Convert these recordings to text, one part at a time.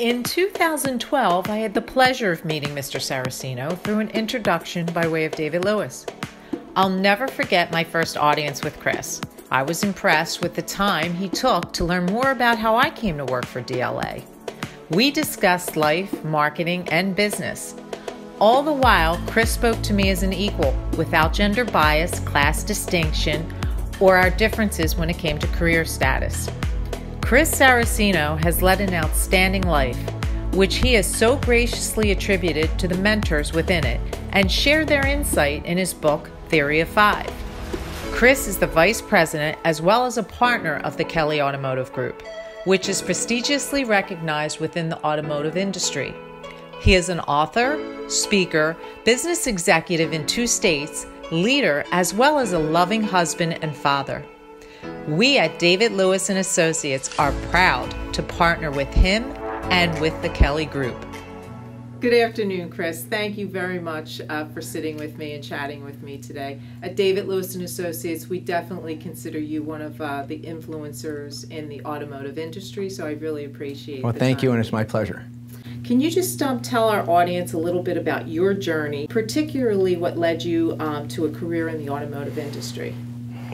In 2012, I had the pleasure of meeting Mr. Saraceno through an introduction by way of David Lewis. I'll never forget my first audience with Chris. I was impressed with the time he took to learn more about how I came to work for DLA. We discussed life, marketing, and business. All the while, Chris spoke to me as an equal, without gender bias, class distinction, or our differences when it came to career status. Chris Saraceno has led an outstanding life, which he has so graciously attributed to the mentors within it and shared their insight in his book, Theory of Five. Chris is the vice president as well as a partner of the Kelly Automotive Group, which is prestigiously recognized within the automotive industry. He is an author, speaker, business executive in 2 states, leader, as well as a loving husband and father. We at David Lewis and Associates are proud to partner with him and with the Kelly Group. Good afternoon, Chris. Thank you very much for sitting with me and chatting with me today. At David Lewis and Associates, we definitely consider you one of the influencers in the automotive industry, so I really appreciate it. Well, thank you, and it's my pleasure. Can you just tell our audience a little bit about your journey, particularly what led you to a career in the automotive industry?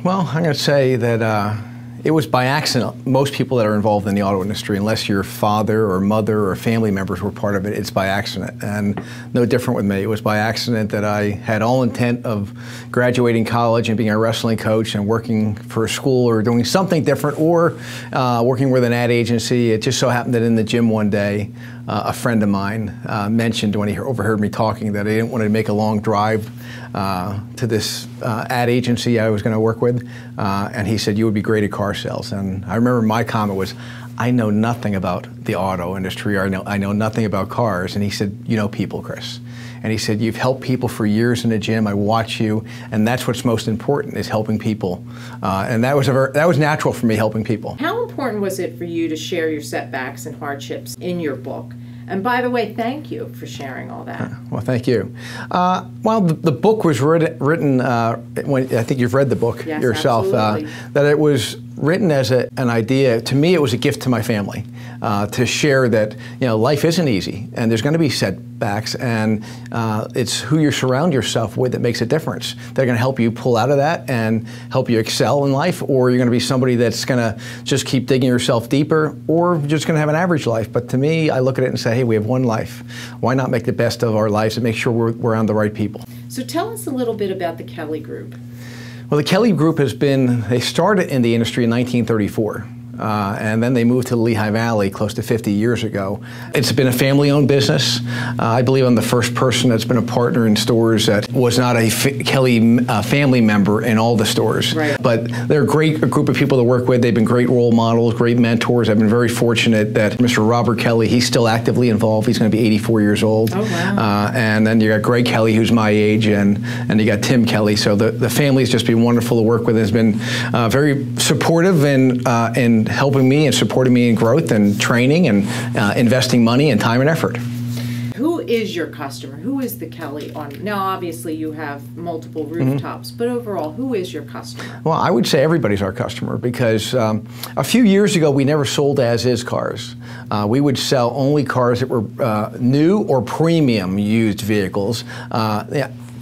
Well, I'm going to say that it was by accident. Most people that are involved in the auto industry, unless your father or mother or family members were part of it, it's by accident. And no different with me. It was by accident that I had all intent of graduating college and being a wrestling coach and working for a school or doing something different, or working with an ad agency. It just so happened that in the gym one day, a friend of mine mentioned when he overheard me talking that I didn't want to make a long drive to this ad agency I was going to work with, and he said, "You would be great at car sales." And I remember my comment was, "I know nothing about the auto industry, or I know nothing about cars." And he said, "You know people, Chris." And he said, "You've helped people for years in the gym. I watch you, and that's what's most important, is helping people." And that was natural for me, helping people. How important was it for you to share your setbacks and hardships in your book? And by the way, thank you for sharing all that. Well, thank you. Well, the book was written when I think you've read the book yourself. That it was written as an idea. To me, it was a gift to my family to share that life isn't easy, and there's going to be setbacks, and it's who you surround yourself with that makes a difference. They're going to help you pull out of that and help you excel in life, or you're going to be somebody that's going to just keep digging yourself deeper, or you're just going to have an average life. But to me, I look at it and say, hey, we have one life. Why not make the best of our lives and make sure we're around the right people? So tell us a little bit about the Kelly Group. Well, the Kelly Group they started in the industry in 1934. And then they moved to the Lehigh Valley close to 50 years ago. It's been a family-owned business. I believe I'm the first person that's been a partner in stores that was not a Kelly family member in all the stores. Right. But they're a great group of people to work with. They've been great role models, great mentors. I've been very fortunate that Mr. Robert Kelly, he's still actively involved. He's going to be 84 years old. Oh, wow. And then you got Greg Kelly, who's my age, and you got Tim Kelly. So the family's just been wonderful to work with. It's been very supportive and helping me and supporting me in growth and training and investing money and time and effort. Who is your customer? Who is the Kelly on? Now, obviously, you have multiple rooftops, but overall, who is your customer? Well, I would say everybody's our customer, because a few years ago, we never sold as-is cars. We would sell only cars that were new or premium used vehicles.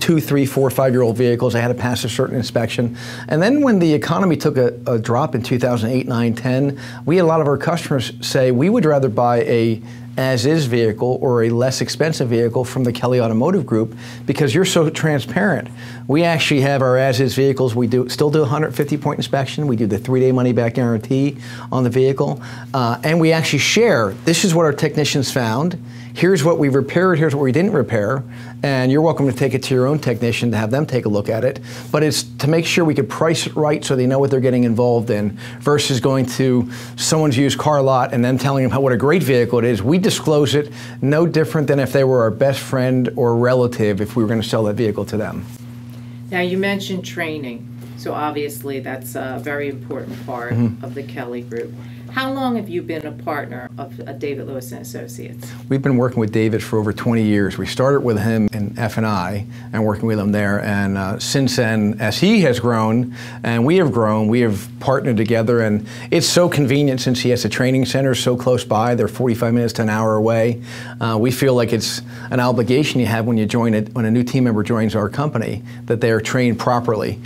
2, 3, 4, 5-year-old vehicles. They had to pass a certain inspection. And then when the economy took a drop in 2008, 9, 10, we had a lot of our customers say, we would rather buy a as-is vehicle or a less expensive vehicle from the Kelly Automotive Group, because you're so transparent. We actually have our as-is vehicles. We still do a 150-point inspection. We do the 3-day money-back guarantee on the vehicle. And we actually share, this is what our technicians found. Here's what we repaired, here's what we didn't repair, and you're welcome to take it to your own technician to have them take a look at it. But it's to make sure we could price it right so they know what they're getting involved in, versus going to someone's used car lot and then telling them what a great vehicle it is. We disclose it, no different than if they were our best friend or relative if we were going to sell that vehicle to them. Now, you mentioned training, so obviously that's a very important part of the Kelly Group. How long have you been a partner of David Lewis and Associates? We've been working with David for over 20 years. We started with him in F&I and working with him there, and since then, as he has grown and we have grown, we have partnered together, and it's so convenient since he has a training center so close by. They're 45 minutes to an hour away. We feel like it's an obligation you have when you join it, when a new team member joins our company, that they are trained properly,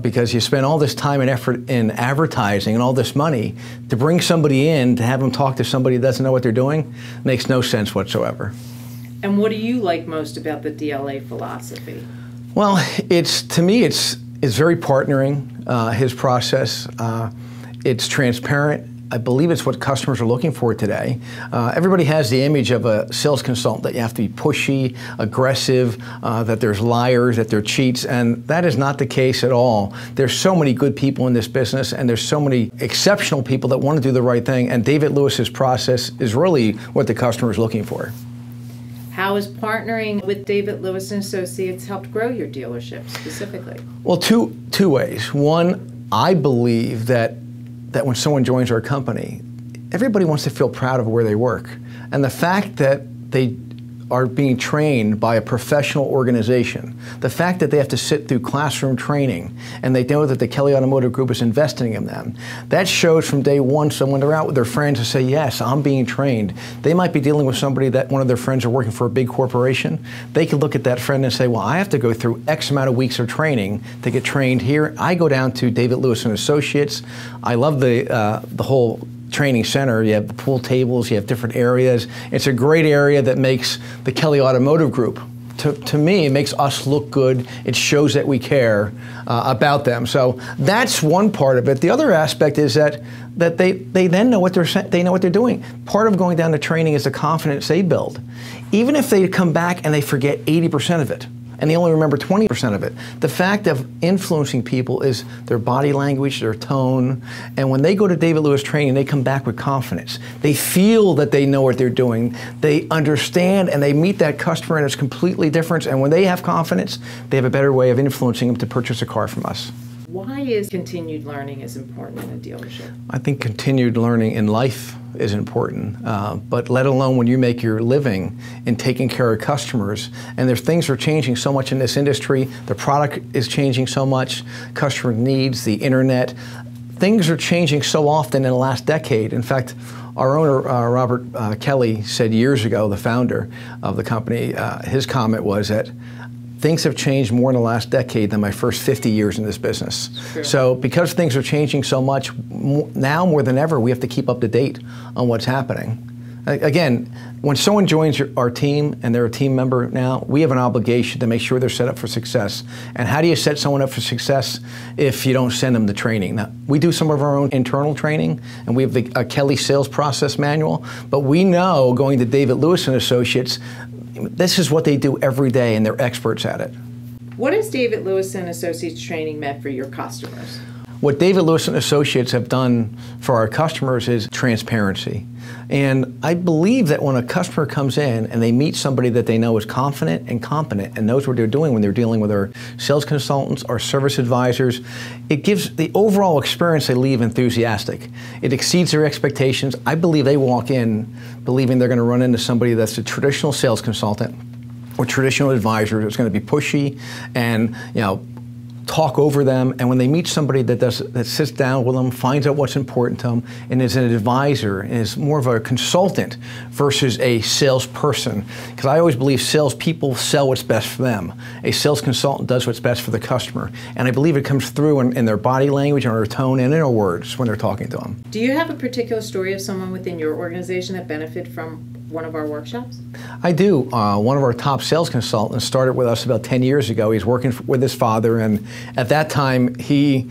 because you spend all this time and effort in advertising and all this money to bring somebody in, to have them talk to somebody that doesn't know what they're doing, makes no sense whatsoever. And what do you like most about the DLA philosophy? Well, to me, it's very partnering, his process. It's transparent. I believe it's what customers are looking for today. Everybody has the image of a sales consultant, that you have to be pushy, aggressive, that there's liars, that they're cheats, and that is not the case at all. There's so many good people in this business, and there's so many exceptional people that want to do the right thing, and David Lewis's process is really what the customer is looking for. How has partnering with David Lewis and Associates helped grow your dealership specifically? Well, two ways. One, I believe that when someone joins our company, everybody wants to feel proud of where they work. And the fact that they are being trained by a professional organization, the fact that they have to sit through classroom training, and they know that the Kelly Automotive Group is investing in them, that shows from day one. So when they're out with their friends and say, yes, I'm being trained, they might be dealing with somebody that one of their friends are working for a big corporation. They can look at that friend and say, well, I have to go through X amount of weeks of training to get trained here. I go down to David Lewis and Associates. I love the whole training center. You have the pool tables, you have different areas. It's a great area that makes the Kelly Automotive Group, to me, it makes us look good. It shows that we care about them. So that's one part of it. The other aspect is that they then know what they're doing. Part of going down to training is the confidence they build. Even if they come back and they forget 80% of it, and they only remember 20% of it. The fact of influencing people is their body language, their tone, and when they go to David Lewis training, they come back with confidence. They feel that they know what they're doing, they understand, and they meet that customer, and it's completely different, and when they have confidence, they have a better way of influencing them to purchase a car from us. Why is continued learning as important in a dealership? I think continued learning in life is important, but let alone when you make your living in taking care of customers. And things are changing so much in this industry. The product is changing so much, customer needs, the internet. Things are changing so often in the last decade. In fact, our owner, Robert Kelly, said years ago, the founder of the company, his comment was that things have changed more in the last decade than my first 50 years in this business. Sure. So because things are changing so much, now more than ever, we have to keep up to date on what's happening. Again, when someone joins our team and they're a team member now, we have an obligation to make sure they're set up for success. And how do you set someone up for success if you don't send them to training? Now, we do some of our own internal training, and we have a Kelly sales process manual, but we know going to David Lewis and Associates, this is what they do every day, and they're experts at it. What has David Lewis and Associates training meant for your customers? What David Lewis and Associates have done for our customers is transparency. And I believe that when a customer comes in and they meet somebody that they know is confident and competent and knows what they're doing when they're dealing with our sales consultants, our service advisors, it gives the overall experience they leave enthusiastic. It exceeds their expectations. I believe they walk in believing they're going to run into somebody that's a traditional sales consultant or traditional advisor that's going to be pushy and, talk over them, and when they meet somebody that sits down with them, finds out what's important to them, and is an advisor, and is more of a consultant versus a salesperson. Because I always believe salespeople sell what's best for them. A sales consultant does what's best for the customer. And I believe it comes through in their body language, and their tone, and in their words when they're talking to them. Do you have a particular story of someone within your organization that benefited from one of our workshops? I do. One of our top sales consultants started with us about 10 years ago. He's working with his father, and at that time he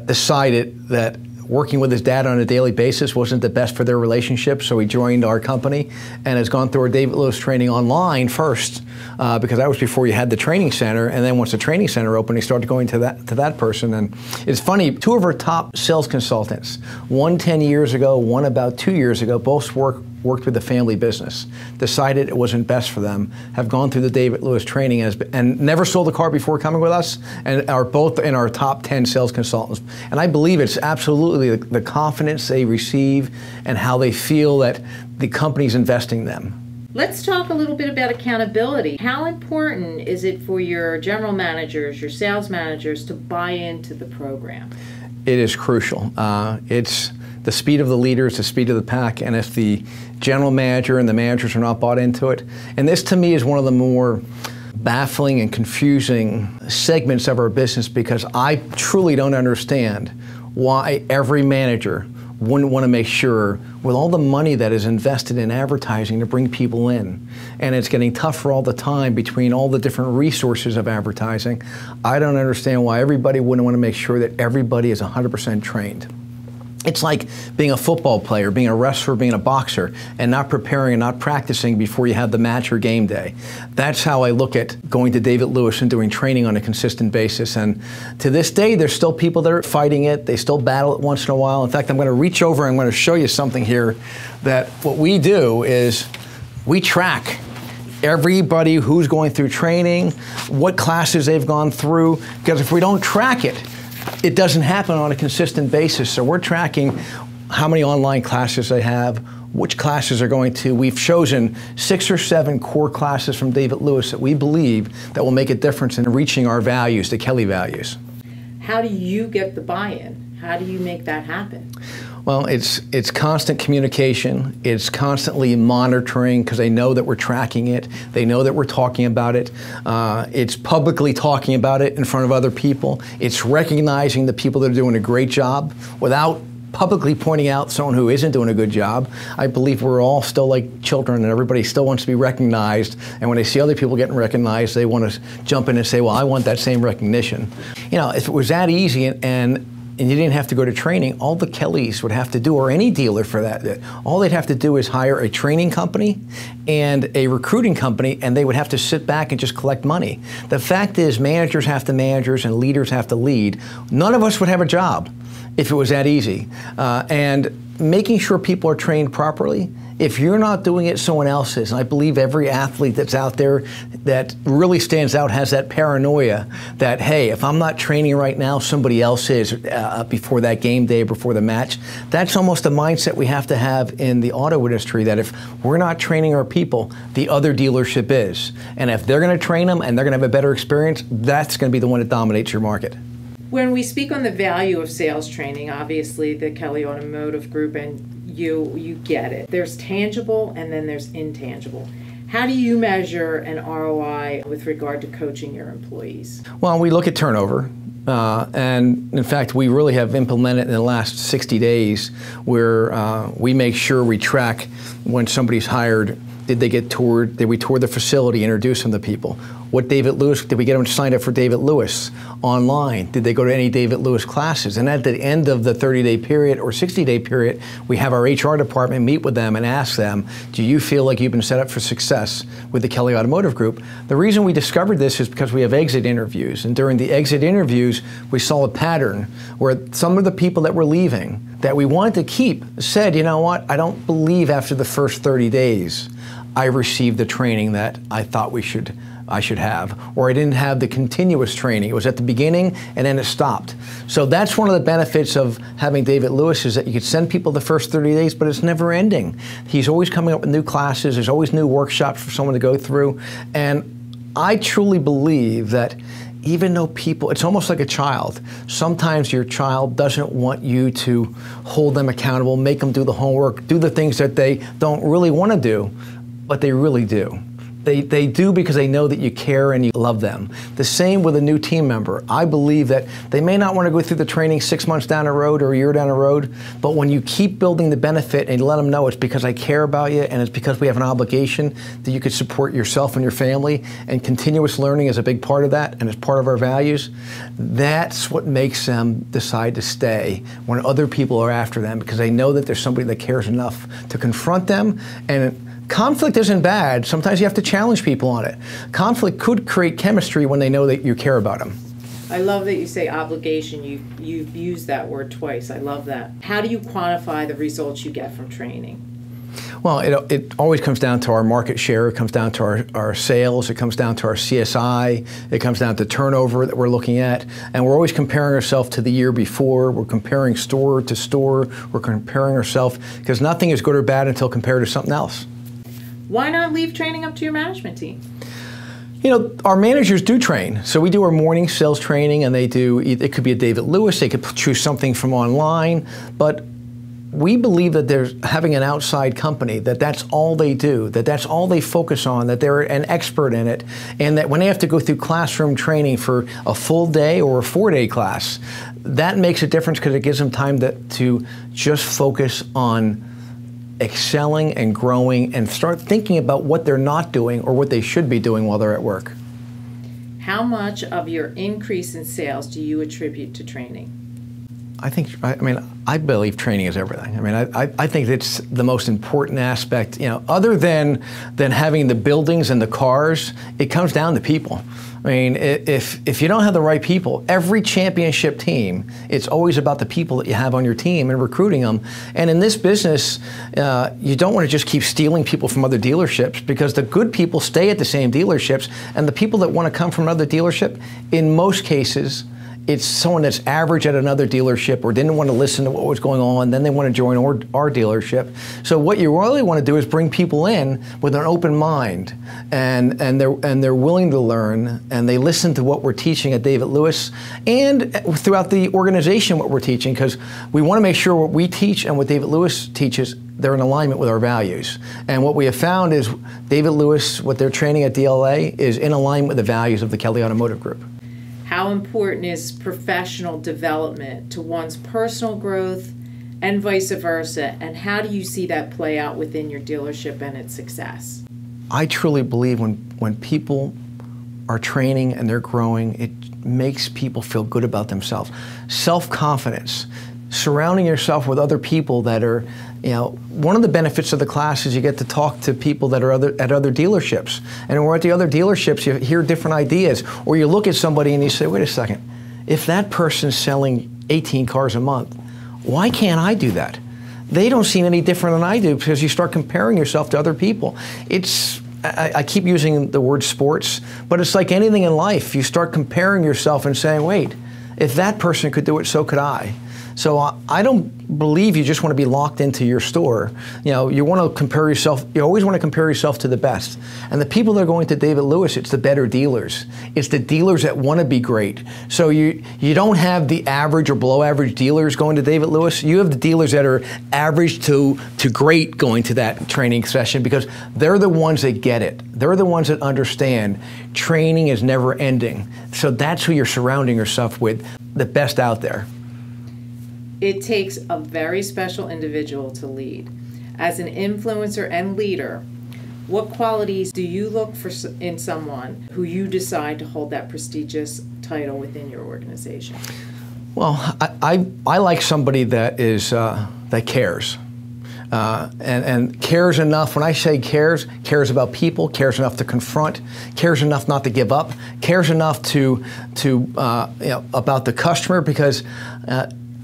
decided that working with his dad on a daily basis wasn't the best for their relationship, so he joined our company and has gone through our David Lewis training online first, because that was before you had the training center, and then once the training center opened, he started going to that person. And it's funny, two of our top sales consultants, one 10 years ago, one about 2 years ago, both work worked with a family business, decided it wasn't best for them, have gone through the David Lewis training and never sold a car before coming with us, and are both in our top 10 sales consultants. And I believe it's absolutely the confidence they receive and how they feel that the company's investing in them. Let's talk a little bit about accountability. How important is it for your general managers, your sales managers to buy into the program? It is crucial. It's the speed of the leaders, the speed of the pack, and if the general manager and the managers are not bought into it, and this to me is one of the more baffling and confusing segments of our business, because I truly don't understand why every manager wouldn't want to make sure, with all the money that is invested in advertising to bring people in, and it's getting tougher all the time between all the different resources of advertising, I don't understand why everybody wouldn't want to make sure that everybody is 100% trained. It's like being a football player, being a wrestler, being a boxer, and not preparing and not practicing before you have the match or game day. That's how I look at going to David Lewis and doing training on a consistent basis. And to this day, there's still people that are fighting it. They still battle it once in a while. In fact, I'm going to reach over and I'm going to show you something here, that what we do is we track everybody who's going through training, what classes they've gone through, because if we don't track it, it doesn't happen on a consistent basis. So we're tracking how many online classes they have, which classes are going to. We've chosen 6 or 7 core classes from David Lewis that we believe that will make a difference in reaching our values, the Kelly values. How do you get the buy-in? How do you make that happen? Well, it's constant communication. It's constantly monitoring, because they know that we're tracking it. They know that we're talking about it. It's publicly talking about it in front of other people. It's recognizing the people that are doing a great job without publicly pointing out someone who isn't doing a good job. I believe we're all still like children, and everybody still wants to be recognized. And when they see other people getting recognized, they want to jump in and say, well, I want that same recognition. You know, if it was that easy and you didn't have to go to training, all the Kellys would have to do, or any dealer for that, all they'd have to do is hire a training company and a recruiting company, and they would have to sit back and just collect money. The fact is, managers have to managers and leaders have to lead. None of us would have a job if it was that easy. And making sure people are trained properly, if you're not doing it, someone else is. And I believe every athlete that's out there that really stands out has that paranoia that, hey, if I'm not training right now, somebody else is before that game day, before the match. That's almost a mindset we have to have in the auto industry, that if we're not training our people, the other dealership is. And if they're going to train them and they're going to have a better experience, that's going to be the one that dominates your market. When we speak on the value of sales training, obviously the Kelly Automotive Group and you get it. There's tangible and then there's intangible. How do you measure an ROI with regard to coaching your employees? Well, we look at turnover. And in fact, we really have implemented in the last 60 days where we make sure we track when somebody's hired. Did they get toured? Did we tour the facility, introduce them to people? What David Lewis, did we get them signed up for David Lewis online? Did they go to any David Lewis classes? And at the end of the 30-day period or 60-day period, we have our HR department meet with them and ask them, do you feel like you've been set up for success with the Kelly Automotive Group? The reason we discovered this is because we have exit interviews. And during the exit interviews, we saw a pattern where some of the people that were leaving that we wanted to keep said, you know what, I don't believe after the first 30 days I received the training that I thought I should have, or I didn't have the continuous training. It was at the beginning and then it stopped. So that's one of the benefits of having David Lewis, is that you could send people the first 30 days, but it's never ending. He's always coming up with new classes. There's always new workshops for someone to go through. And I truly believe that even though people, it's almost like a child. Sometimes your child doesn't want you to hold them accountable, make them do the homework, do the things that they don't really want to do, but they really do. They do because they know that you care and you love them. The same with a new team member. I believe that they may not want to go through the training 6 months down the road or a year down the road, but when you keep building the benefit and you let them know it's because I care about you and it's because we have an obligation that you could support yourself and your family, and continuous learning is a big part of that and it's part of our values, that's what makes them decide to stay when other people are after them, because they know that there's somebody that cares enough to confront them. And conflict isn't bad. Sometimes you have to challenge people on it. Conflict could create chemistry when they know that you care about them. I love that you say obligation. You've used that word twice. I love that. How do you quantify the results you get from training? Well, it always comes down to our market share. It comes down to our sales. It comes down to our CSI. It comes down to turnover that we're looking at. And we're always comparing ourselves to the year before. We're comparing store to store. We're comparing ourselves because nothing is good or bad until compared to something else. Why not leave training up to your management team? You know, our managers do train. So we do our morning sales training, and they do, it could be a David Lewis, they could choose something from online, but we believe that there's having an outside company, that's all they do, that's all they focus on, that they're an expert in it, and that when they have to go through classroom training for a full day or a 4-day class, that makes a difference because it gives them time to just focus on excelling and growing and start thinking about what they're not doing or what they should be doing while they're at work. How much of your increase in sales do you attribute to training? I believe training is everything. I think it's the most important aspect. You know, other than having the buildings and the cars, it comes down to people. I mean, if you don't have the right people, every championship team, it's always about the people that you have on your team and recruiting them. And in this business, you don't want to just keep stealing people from other dealerships because the good people stay at the same dealerships, and the people that want to come from another dealership, in most cases, it's someone that's average at another dealership or didn't want to listen to what was going on, then they want to join our dealership. So what you really want to do is bring people in with an open mind, and they're willing to learn, and they listen to what we're teaching at David Lewis and throughout the organization what we're teaching, because we want to make sure what we teach and what David Lewis teaches, they're in alignment with our values. And what we have found is David Lewis, what they're training at DLA, is in alignment with the values of the Kelly Automotive Group. How important is professional development to one's personal growth and vice versa? And how do you see that play out within your dealership and its success? I truly believe when people are training and they're growing, it makes people feel good about themselves. Self-confidence, surrounding yourself with other people that are, you know, one of the benefits of the class is you get to talk to people that are at other dealerships. And when we're at the other dealerships, you hear different ideas. Or you look at somebody and you say, wait a second, if that person's selling 18 cars a month, why can't I do that? They don't seem any different than I do, because you start comparing yourself to other people. I keep using the word sports, but it's like anything in life. You start comparing yourself and saying, wait, if that person could do it, so could I. So I don't believe you just want to be locked into your store. You know, you want to compare yourself, you always want to compare yourself to the best. And the people that are going to David Lewis, it's the better dealers. It's the dealers that want to be great. So you don't have the average or below average dealers going to David Lewis. You have the dealers that are average to great going to that training session, because they're the ones that get it. They're the ones that understand training is never ending. So that's who you're surrounding yourself with, the best out there. It takes a very special individual to lead. As an influencer and leader, what qualities do you look for in someone who you decide to hold that prestigious title within your organization? Well, I like somebody that is that cares. And cares enough. When I say cares about people, cares enough to confront, cares enough not to give up, cares enough to about the customer, because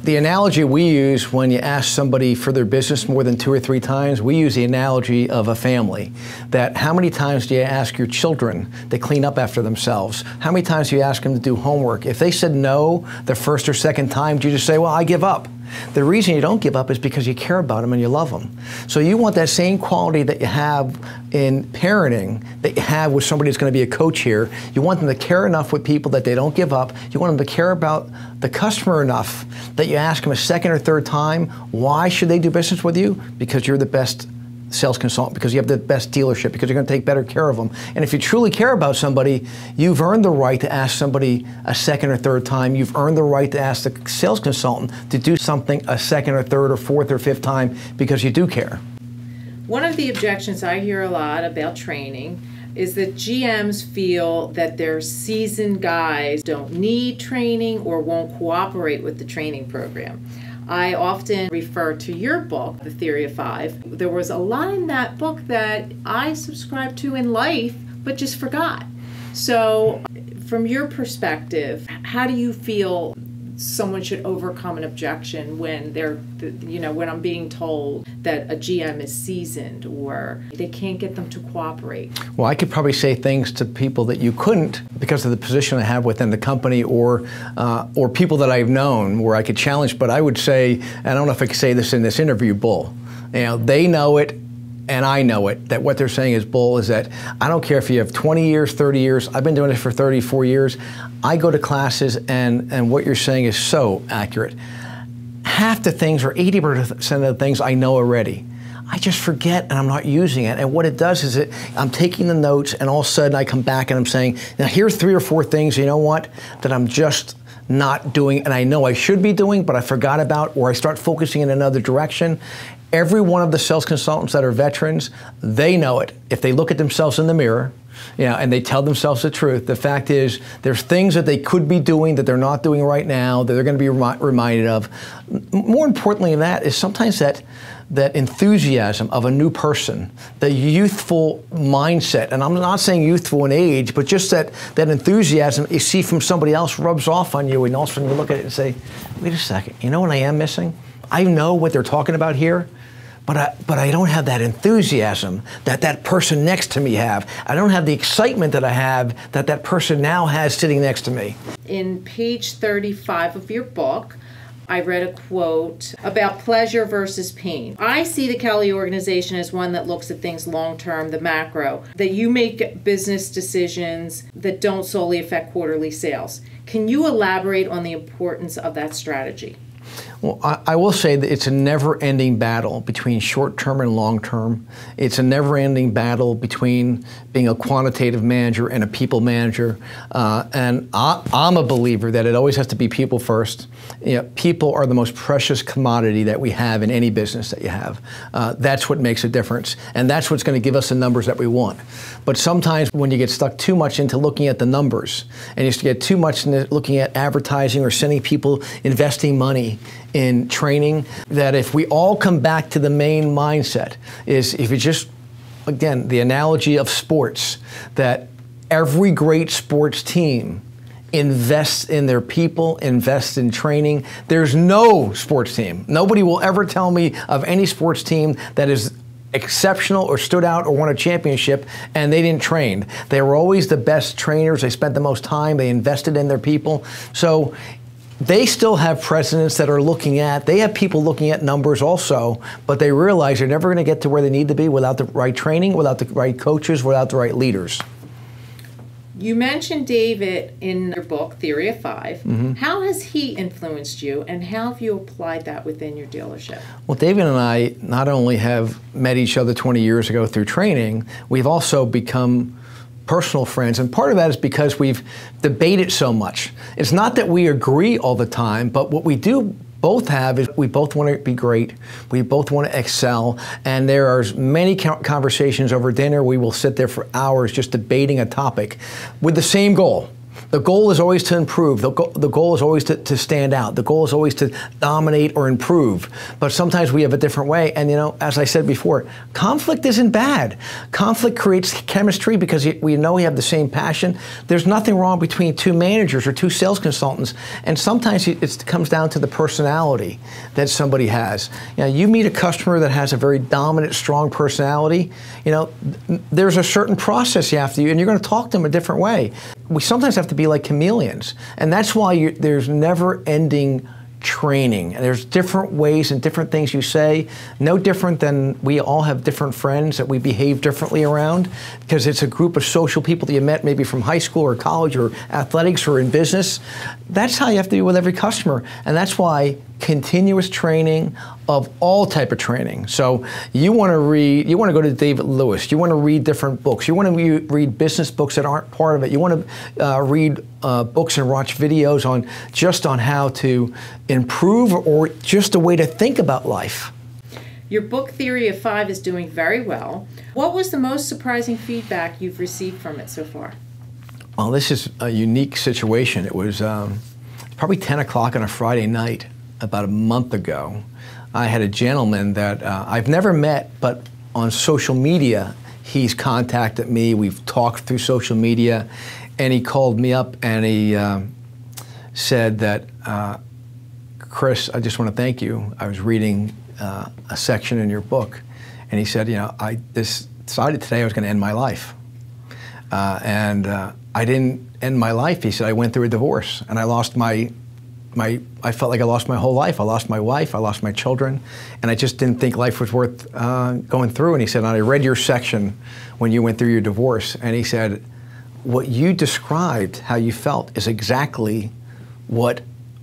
the analogy we use when you ask somebody for their business more than 2 or 3 times, we use the analogy of a family. That how many times do you ask your children to clean up after themselves? How many times do you ask them to do homework? If they said no the first or second time, do you just say, well, I give up? The reason you don't give up is because you care about them and you love them. So you want that same quality that you have in parenting, that you have with somebody that's going to be a coach here. You want them to care enough with people that they don't give up. You want them to care about the customer enough that you ask them a second or third time, why should they do business with you? Because you're the best sales consultant, because you have the best dealership, because you're going to take better care of them. And if you truly care about somebody, you've earned the right to ask somebody a second or third time. You've earned the right to ask the sales consultant to do something a second or third or fourth or fifth time, because you do care. One of the objections I hear a lot about training is that GMs feel that their seasoned guys don't need training or won't cooperate with the training program. I often refer to your book, The Theory of Five. There was a lot in that book that I subscribed to in life, but just forgot. So from your perspective, how do you feel someone should overcome an objection when when I'm being told that a GM is seasoned or they can't get them to cooperate? Well, I could probably say things to people that you couldn't because of the position I have within the company or people that I've known where I could challenge. But I would say, I don't know if I could say this in this interview, bull. They know it. And I know it, that what they're saying is bull, is that I don't care if you have 20 years, 30 years, I've been doing this for 34 years, I go to classes and what you're saying is so accurate. Half the things or 80% of the things I know already. I just forget and I'm not using it. And what it does is I'm taking the notes and all of a sudden I come back and I'm saying, now here's 3 or 4 things, you know what, that I'm just not doing and I know I should be doing, but I forgot about, or I start focusing in another direction. Every one of the sales consultants that are veterans, they know it. If they look at themselves in the mirror, and they tell themselves the truth, the fact is there's things that they could be doing that they're not doing right now that they're going to be reminded of. More importantly than that is sometimes that enthusiasm of a new person, the youthful mindset, and I'm not saying youthful in age, but just that enthusiasm you see from somebody else rubs off on you, and all of a sudden you look at it and say, wait a second, you know what I am missing? I know what they're talking about here, but I don't have that enthusiasm that person next to me have. I don't have the excitement that I have that person now has sitting next to me. In page 35 of your book, I read a quote about pleasure versus pain. I see the Kelly organization as one that looks at things long-term, the macro, that you make business decisions that don't solely affect quarterly sales. Can you elaborate on the importance of that strategy? Well, I will say that it's a never-ending battle between short-term and long-term. It's a never-ending battle between being a quantitative manager and a people manager. And I'm a believer that it always has to be people first. People are the most precious commodity that we have in any business that you have. That's what makes a difference. And that's what's going to give us the numbers that we want. But sometimes when you get stuck too much into looking at the numbers, and you get too much into looking at advertising or sending people investing money in training, that if we all come back to the main mindset is if you just, again, the analogy of sports, that every great sports team invests in their people, invests in training. There's no sports team. Nobody will ever tell me of any sports team that is exceptional or stood out or won a championship and they didn't train. They were always the best trainers. They spent the most time. They invested in their people. So they still have presidents that are they have people looking at numbers also, but they realize they're never going to get to where they need to be without the right training, without the right coaches, without the right leaders. You mentioned David in your book, Theory of Five. Mm-hmm. How has he influenced you, and how have you applied that within your dealership? Well, David and I not only have met each other 20 years ago through training, we've also become personal friends, and part of that is because we've debated so much. It's not that we agree all the time, but what we do both have is we both want to be great, we both want to excel, and there are many conversations over dinner. We will sit there for hours just debating a topic with the same goal. The goal is always to improve. The goal is always to stand out. The goal is always to dominate or improve. But sometimes we have a different way. And as I said before, conflict isn't bad. Conflict creates chemistry because we know we have the same passion. There's nothing wrong between 2 managers or 2 sales consultants. And sometimes it comes down to the personality that somebody has. You meet a customer that has a very dominant, strong personality. There's a certain process you have to use, and you're going to talk to them a different way. We sometimes have to be like chameleons, and that's why there's never-ending training. And there's different ways and different things you say, no different than we all have different friends that we behave differently around, because it's a group of social people that you met maybe from high school or college or athletics or in business. That's how you have to do with every customer, and that's why continuous training of all type of training. So you want to go to David Lewis, you want to read different books, you want to read business books that aren't part of it, you want to read books and watch videos on how to improve or just a way to think about life. Your book, Theory of Five, is doing very well. What was the most surprising feedback you've received from it so far? Well, this is a unique situation. It was probably 10 o'clock on a Friday night about a month ago. I had a gentleman that I've never met, but on social media, he's contacted me. We've talked through social media, and he called me up and he said that Chris, I just want to thank you. I was reading a section in your book, and he said, I decided today I was going to end my life. I didn't end my life. He said, I went through a divorce, and I lost I felt like I lost my whole life. I lost my wife, I lost my children, and I just didn't think life was worth going through. And he said, and I read your section when you went through your divorce, and he said, what you described, how you felt, is exactly what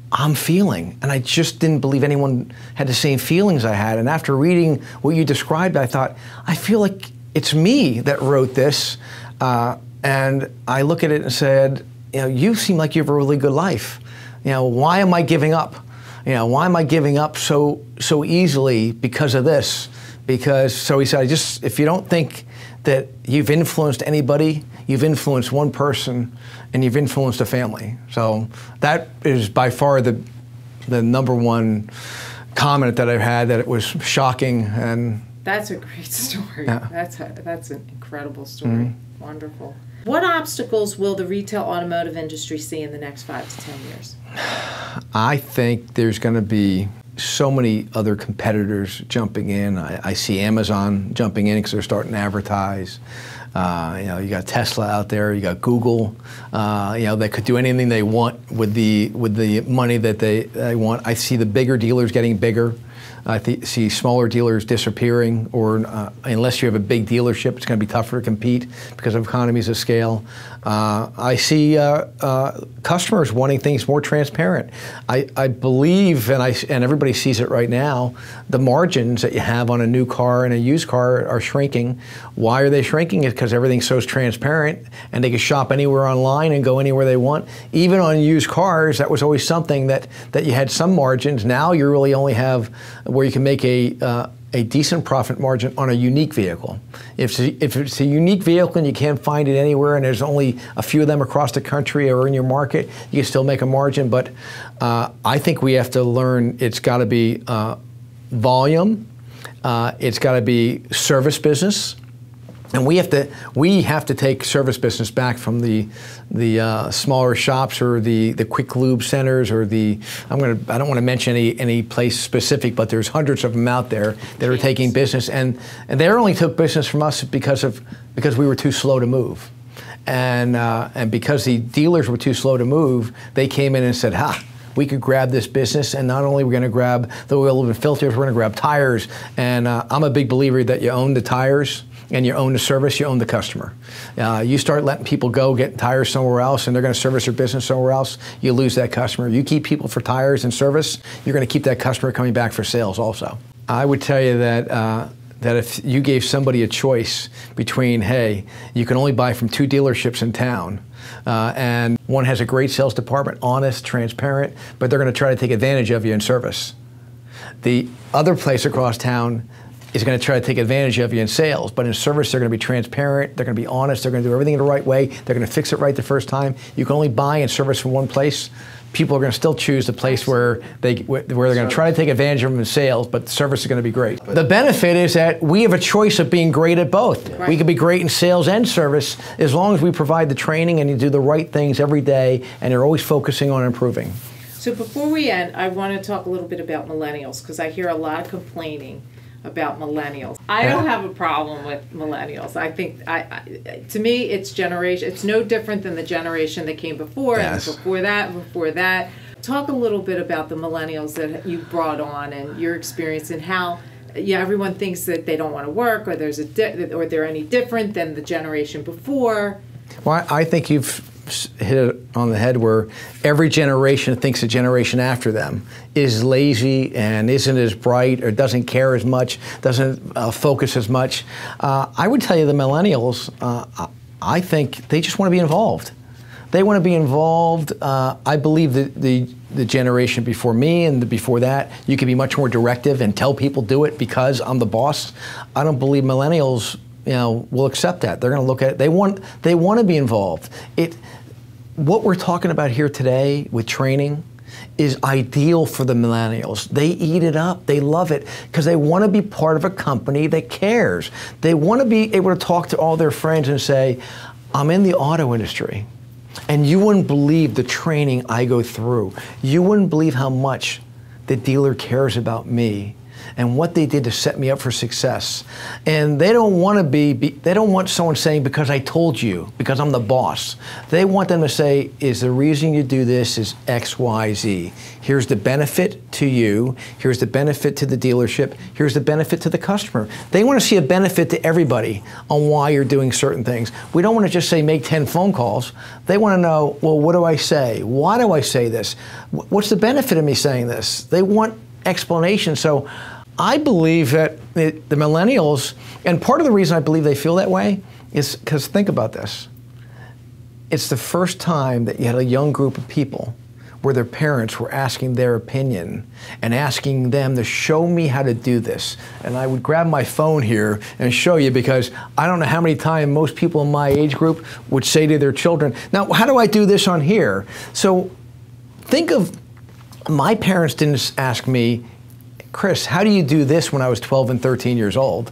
I'm feeling. And I just didn't believe anyone had the same feelings I had. And after reading what you described, I thought, I feel like it's me that wrote this. And I look at it and said, you seem like you have a really good life. Why am I giving up? Why am I giving up so easily because of this? So he said, if you don't think that you've influenced anybody, you've influenced one person, and you've influenced a family. So that is by far the number one comment that I've had, that it was shocking. And that's a great story. Yeah. That's an incredible story. Wonderful. What obstacles will the retail automotive industry see in the next 5 to 10 years? I think there's going to be so many other competitors jumping in. I see Amazon jumping in because they're starting to advertise. You got Tesla out there. You got Google. They could do anything they want with the money that they want. I see the bigger dealers getting bigger. I see smaller dealers disappearing, or unless you have a big dealership, it's going to be tougher to compete because of economies of scale. I see customers wanting things more transparent. I believe, and everybody sees it right now, the margins that you have on a new car and a used car are shrinking. Why are they shrinking? It's because everything's so transparent, and they can shop anywhere online and go anywhere they want. Even on used cars, that was always something that you had some margins. Now you really only have where you can make a decent profit margin on a unique vehicle. If it's a unique vehicle and you can't find it anywhere, and there's only a few of them across the country or in your market, you can still make a margin. But I think we have to learn it's got to be volume, it's got to be service business. And we have to take service business back from the smaller shops or the quick lube centers, or I don't want to mention any place specific, but there's hundreds of them out there that are taking business, and they only took business from us because we were too slow to move, and because the dealers were too slow to move, they came in and said, we could grab this business, and not only are we going to grab the oil and filters, we're going to grab tires. And I'm a big believer that you own the tires, and you own the service, you own the customer. You start letting people go get tires somewhere else, and they're going to service their business somewhere else, you lose that customer. You keep people for tires and service, you're going to keep that customer coming back for sales also. I would tell you that if you gave somebody a choice between, hey, you can only buy from 2 dealerships in town, and one has a great sales department, honest, transparent, but they're going to try to take advantage of you in service. The other place across town is going to try to take advantage of you in sales, but in service they're going to be transparent, they're going to be honest, they're going to do everything the right way, they're going to fix it right the first time. You can only buy and service from one place. People are going to still choose the place where they're going to try to take advantage of them in sales, but the service is going to be great. The benefit is that we have a choice of being great at both. Right. We can be great in sales and service as long as we provide the training and you do the right things every day, and you're always focusing on improving. So before we end, I want to talk a little bit about millennials, because I hear a lot of complaining about millennials. I don't have a problem with millennials. I think, to me, it's generation. It's no different than the generation that came before, and before that. Talk a little bit about the millennials that you brought on and your experience, and how everyone thinks that they don't want to work, or or they're any different than the generation before. Well, I think you've hit it on the head, where every generation thinks the generation after them is lazy and isn't as bright, or doesn't care as much, doesn't focus as much. I would tell you the millennials, I think they just want to be involved. They want to be involved. I believe that the generation before me and before that, you can be much more directive and tell people do it because I'm the boss. I don't believe millennials will accept that. They're going to look at it. They want to be involved. What we're talking about here today with training is ideal for the millennials. They eat it up. They love it because they want to be part of a company that cares. They want to be able to talk to all their friends and say, I'm in the auto industry, and you wouldn't believe the training I go through. You wouldn't believe how much the dealer cares about me and what they did to set me up for success. And they don't want they don't want someone saying, because I told you, because I'm the boss. They want them to say, is the reason you do this is X, Y, Z. Here's the benefit to you. Here's the benefit to the dealership. Here's the benefit to the customer. They want to see a benefit to everybody on why you're doing certain things. We don't want to just say, make 10 phone calls. They want to know, well, what do I say? Why do I say this? What's the benefit of me saying this? They want explanation. So I believe that the millennials, and part of the reason I believe they feel that way is because, think about this. It's the first time that you had a young group of people where their parents were asking their opinion and asking them to show me how to do this. And I would grab my phone here and show you, because I don't know how many times most people in my age group would say to their children, now, how do I do this on here? So think of, my parents didn't ask me, Chris, how do you do this when I was 12 and 13 years old?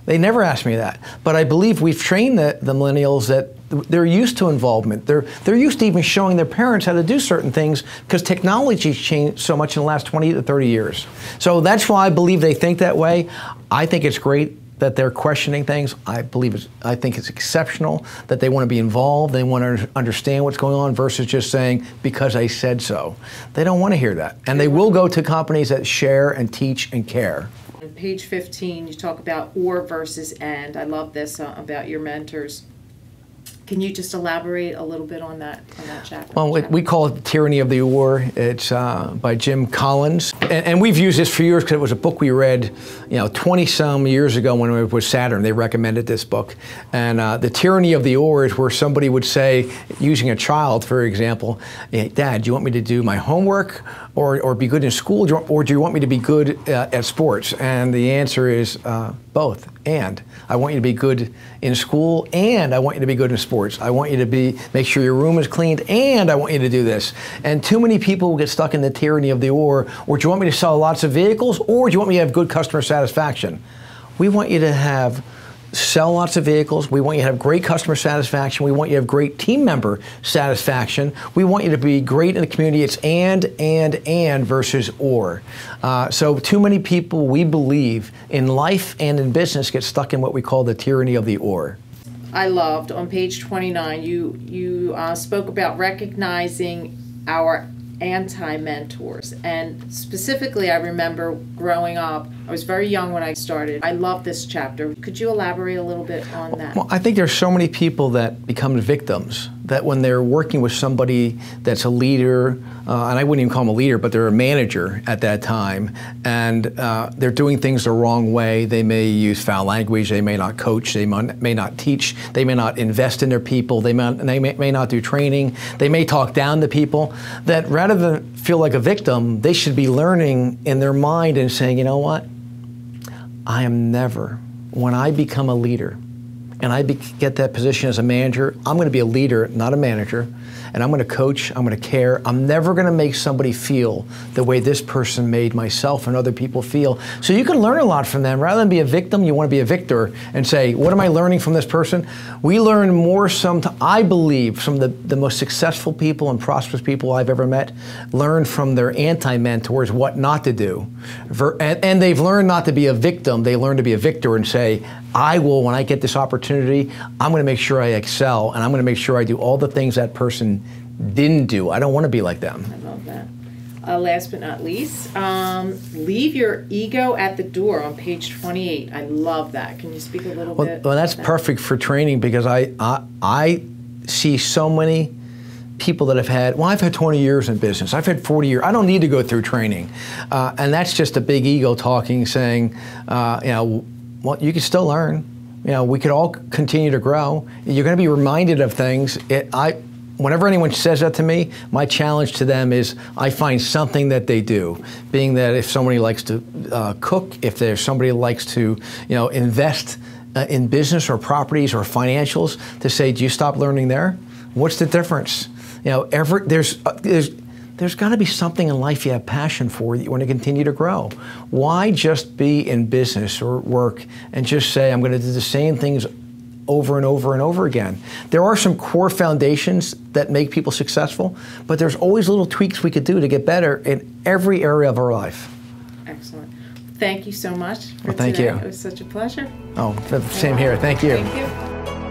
They never asked me that. But I believe we've trained the millennials that they're used to involvement. They're used to even showing their parents how to do certain things, because technology's changed so much in the last 20 to 30 years. So that's why I believe they think that way. I think it's great that they're questioning things. I think it's exceptional that they want to be involved. They want to understand what's going on versus just saying, because I said so. They don't want to hear that. And they will go to companies that share and teach and care. On page 15, you talk about or versus and. I love this about your mentors. Can you just elaborate a little bit on that chapter? Well, we call it The Tyranny of the Or. It's by Jim Collins. And we've used this for years because it was a book we read, 20-some years ago when it was Saturn. They recommended this book. And The Tyranny of the Or is where somebody would say, using a child, for example, hey, Dad, do you want me to do my homework or be good in school, or do you want me to be good at sports? And the answer is both. And I want you to be good in school, and I want you to be good in sports. I want you to make sure your room is cleaned, and I want you to do this. And too many people will get stuck in the tyranny of the or do you want me to sell lots of vehicles, or do you want me to have good customer satisfaction? We want you to sell lots of vehicles. We want you to have great customer satisfaction. We want you to have great team member satisfaction. We want you to be great in the community. It's and versus or. So too many people, we believe, in life and in business get stuck in what we call the tyranny of the or. I loved on page 29, you spoke about recognizing our anti-mentors. And specifically, I remember growing up, I was very young when I started. I love this chapter. Could you elaborate a little bit on that? Well, I think there's so many people that become victims, that when they're working with somebody that's a leader, and I wouldn't even call them a leader, but they're a manager at that time, and they're doing things the wrong way. They may use foul language, they may not coach, they may not teach, they may not invest in their people, they may not do training, they may talk down to people, that rather than feel like a victim, they should be learning in their mind and saying, you know what? I am never, when I become a leader, and I get that position as a manager, I'm going to be a leader, not a manager, and I'm going to coach, I'm going to care. I'm never going to make somebody feel the way this person made myself and other people feel. So you can learn a lot from them. Rather than be a victim, you want to be a victor and say, what am I learning from this person? We learn more I believe, some of the most successful people and prosperous people I've ever met learn from their anti-mentors what not to do. And they've learned not to be a victim, they learn to be a victor and say, I will, when I get this opportunity, I'm going to make sure I excel, and I'm going to make sure I do all the things that person didn't do. I don't want to be like them. I love that. Last but not least, leave your ego at the door on page 28. I love that. Can you speak a little bit? Well, that's perfect for training, because I see so many people that have had, I've had 20 years in business. I've had 40 years. I don't need to go through training. And that's just a big ego talking, saying, well, you can still learn. We could all continue to grow. You're going to be reminded of things. Whenever anyone says that to me, my challenge to them is I find something that they do. Being that if somebody likes to cook, if there's somebody who likes to invest in business or properties or financials, to say, do you stop learning there? What's the difference? There's got to be something in life you have passion for that you want to continue to grow. Why just be in business or work and just say, I'm going to do the same things over and over and over again. There are some core foundations that make people successful, but there's always little tweaks we could do to get better in every area of our life. Excellent. Thank you so much for Well, thank today. you. It was such a pleasure. Oh, same here. Thank you. Thank you.